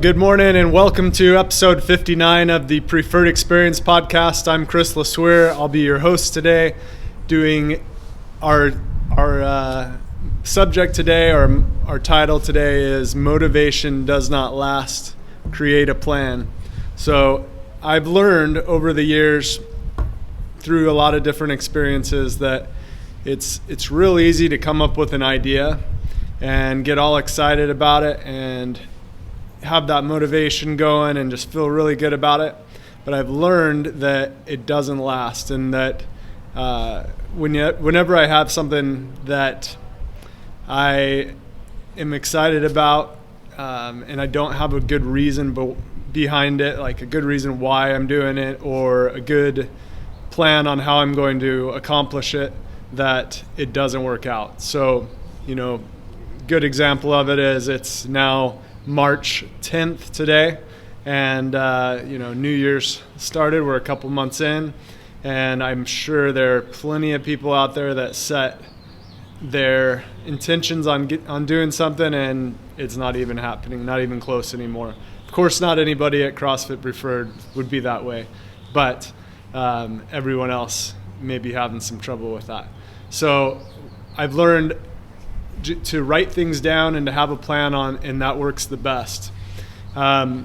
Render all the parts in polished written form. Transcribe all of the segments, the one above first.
Good morning and welcome to episode 59 of the Preferred Experience podcast. I'm Kris LeSueur. I'll be your host today. Doing our subject today, or our title today is Motivation Does Not Last, Create a Plan. So I've learned over the years through a lot of different experiences that it's real easy to come up with an idea and get all excited about it and have that motivation going and just feel really good about it. But I've learned that it doesn't last, and that whenever I have something that I am excited about and I don't have a good reason behind it, like a good reason why I'm doing it or a good plan on how I'm going to accomplish it, that it doesn't work out. So, good example of it is it's now March 10th today, and New Year's started. We're a couple months in, and I'm sure there are plenty of people out there that set their intentions on doing something, and it's not even happening, not even close anymore. Of course, not anybody at CrossFit Preferred would be that way, but everyone else may be having some trouble with that. So I've learned to write things down and to have a plan on, and that works the best. A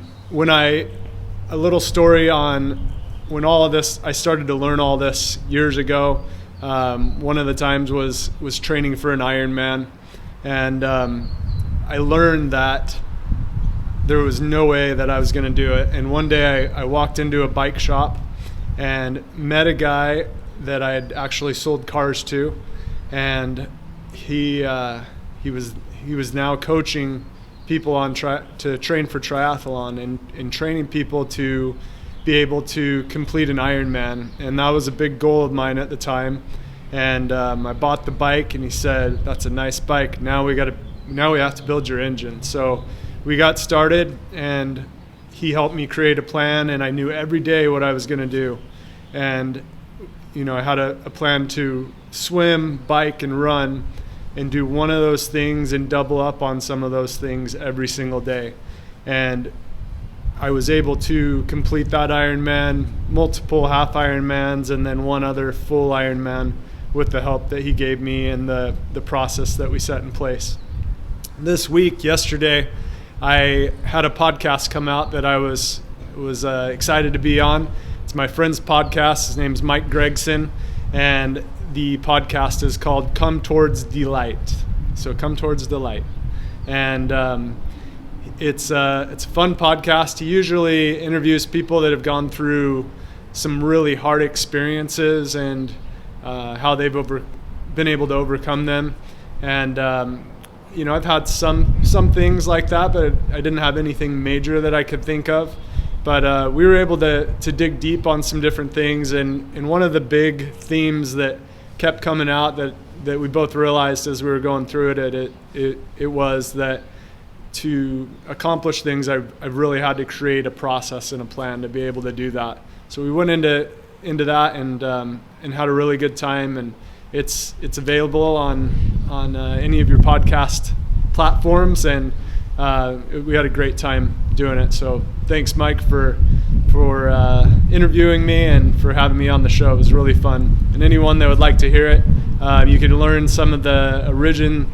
little story on when all of this, I started to learn all this years ago. One of the times was training for an Ironman, and I learned that there was no way that I was going to do it. And one day I walked into a bike shop and met a guy that I had actually sold cars to, and he was now coaching people to train for triathlon and training people to be able to complete an Ironman, and that was a big goal of mine at the time. And I bought the bike, and he said, "That's a nice bike. Now we have to build your engine." So we got started, and he helped me create a plan, and I knew every day what I was going to do. And I had a plan to swim, bike, and run, and do one of those things and double up on some of those things every single day. And I was able to complete that Ironman, multiple half-Ironmans, and then one other full Ironman with the help that he gave me and the process that we set in place. This week, yesterday, I had a podcast come out that I was excited to be on. It's my friend's podcast. His name's Mike Gregson, and the podcast is called Come Towards Delight. So Come Towards Delight. And it's a fun podcast. He usually interviews people that have gone through some really hard experiences and how they've been able to overcome them. And I've had some things like that, but I didn't have anything major that I could think of. But we were able to dig deep on some different things, and one of the big themes that kept coming out that we both realized as we were going through it was that to accomplish things, I've really had to create a process and a plan to be able to do that. So we went into that and had a really good time, and it's available on any of your podcast platforms, and we had a great time doing it. So thanks, Mike, for interviewing me and for having me on the show. It was really fun. And anyone that would like to hear it, you can learn some of the origin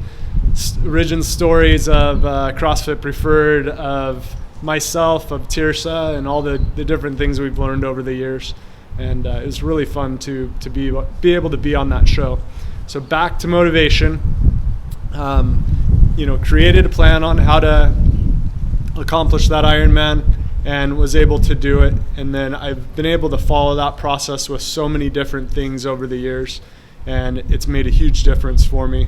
stories of CrossFit Preferred, of myself, of Tirsa, and all the different things we've learned over the years. And it was really fun to be able to be on that show. So back to motivation. Created a plan on how to accomplish that Ironman and was able to do it. And then I've been able to follow that process with so many different things over the years, and it's made a huge difference for me.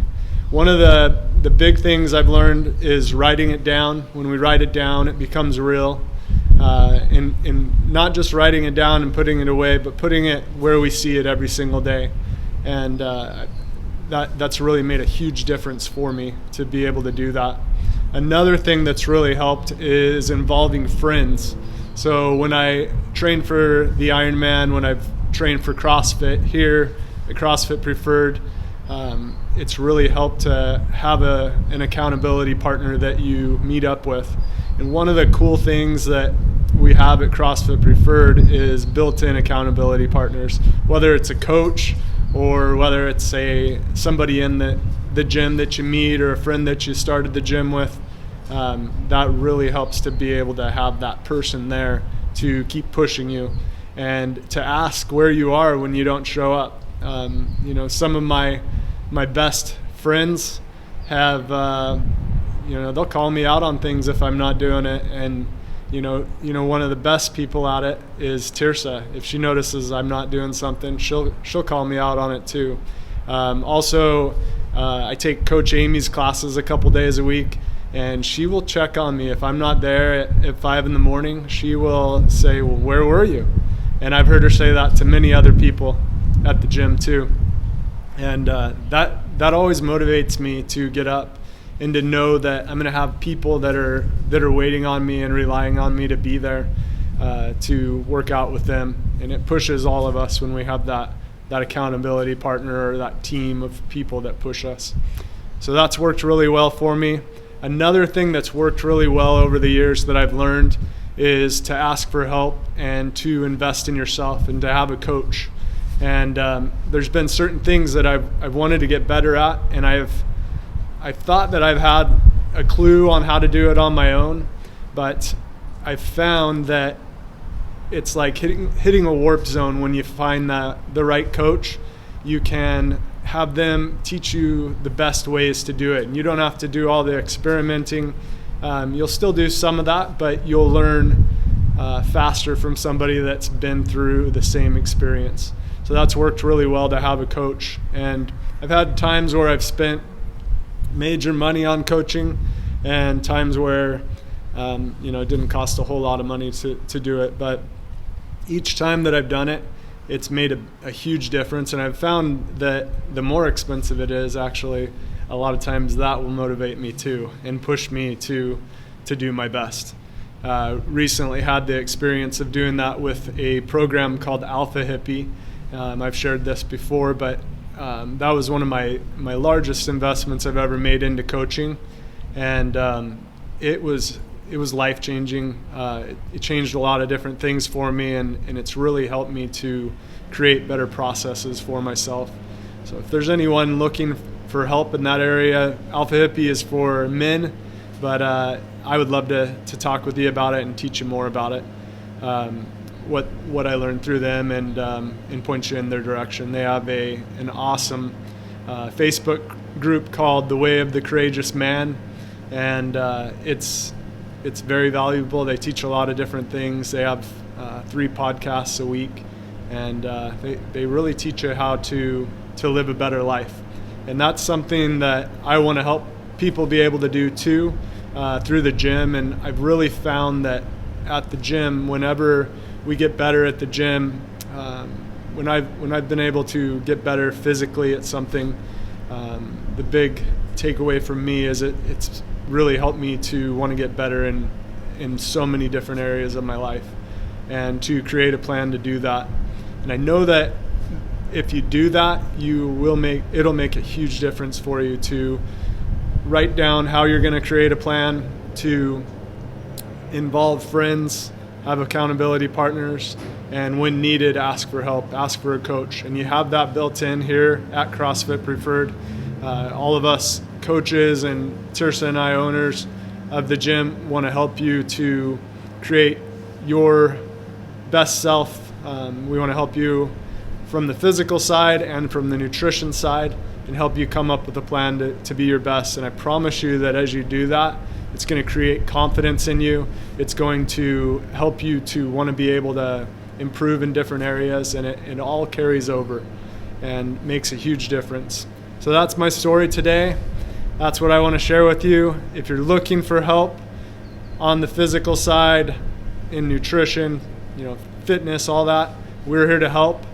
One of the big things I've learned is writing it down. When we write it down, it becomes real. And not just writing it down and putting it away, but putting it where we see it every single day. And that's really made a huge difference for me to be able to do that. Another thing that's really helped is involving friends. So when I train for the Ironman, when I've trained for CrossFit here at CrossFit Preferred, it's really helped to have an accountability partner that you meet up with. And one of the cool things that we have at CrossFit Preferred is built-in accountability partners, whether it's a coach or whether it's somebody in the gym that you meet or a friend that you started the gym with. That really helps to be able to have that person there to keep pushing you and to ask where you are when you don't show up. Some of my best friends have, they'll call me out on things if I'm not doing it. And, one of the best people at it is Tirsa. If she notices I'm not doing something, she'll call me out on it too. I take Coach Amy's classes a couple days a week, and she will check on me. If I'm not there at 5 in the morning, she will say, well, where were you? And I've heard her say that to many other people at the gym too. And that always motivates me to get up and to know that I'm going to have people that are waiting on me and relying on me to be there to work out with them. And it pushes all of us when we have that accountability partner or that team of people that push us. So that's worked really well for me. Another thing that's worked really well over the years that I've learned is to ask for help and to invest in yourself and to have a coach. And there's been certain things that I've wanted to get better at, and I've thought that I've had a clue on how to do it on my own, but I've found that it's like hitting a warp zone when you find the right coach. You can have them teach you the best ways to do it. And you don't have to do all the experimenting. You'll still do some of that, but you'll learn faster from somebody that's been through the same experience. So that's worked really well to have a coach. And I've had times where I've spent major money on coaching and times where it didn't cost a whole lot of money to do it. But each time that I've done it, it's made a huge difference. And I've found that the more expensive it is, actually, a lot of times that will motivate me too and push me to do my best. Recently had the experience of doing that with a program called Alpha Hippie. I've shared this before, but that was one of my largest investments I've ever made into coaching. And it was life-changing. It changed a lot of different things for me, and it's really helped me to create better processes for myself. So if there's anyone looking for help in that area, Alpha Hippie is for men, but I would love to talk with you about it and teach you more about it, what I learned through them, and point you in their direction. They have an awesome Facebook group called The Way of the Courageous Man, and it's very valuable. They teach a lot of different things. They have 3 podcasts a week, and they really teach you how to live a better life. And that's something that I want to help people be able to do too, through the gym. And I've really found that at the gym, whenever we get better at the gym, when I've been able to get better physically at something, the big takeaway from me is it's really helped me to want to get better in so many different areas of my life, and to create a plan to do that. And I know that if you do that, it'll make a huge difference for you to write down how you're going to create a plan, to involve friends, have accountability partners, and when needed, ask for help, ask for a coach. And you have that built in here at CrossFit Preferred. All of us coaches and Tirsa and I, owners of the gym, want to help you to create your best self. We want to help you from the physical side and from the nutrition side, and help you come up with a plan to be your best. And I promise you that as you do that, it's going to create confidence in you. It's going to help you to want to be able to improve in different areas, and it all carries over and makes a huge difference. So that's my story today. That's what I want to share with you. If you're looking for help on the physical side, in nutrition, fitness, all that, we're here to help.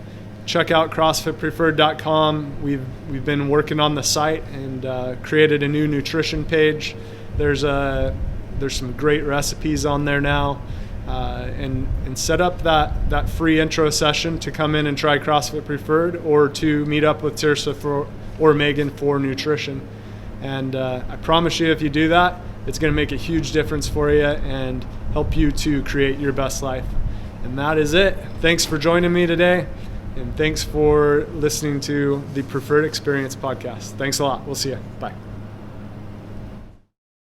Check out CrossFitPreferred.com. We've been working on the site and created a new nutrition page. There's some great recipes on there now, and set up that free intro session to come in and try CrossFit Preferred, or to meet up with Tirsa or Megan for nutrition. And I promise you, if you do that, It's going to make a huge difference for you and help you to create your best life. And that is it. Thanks for joining me today. And thanks for listening to the Preferred Experience podcast. Thanks a lot. We'll see you. Bye.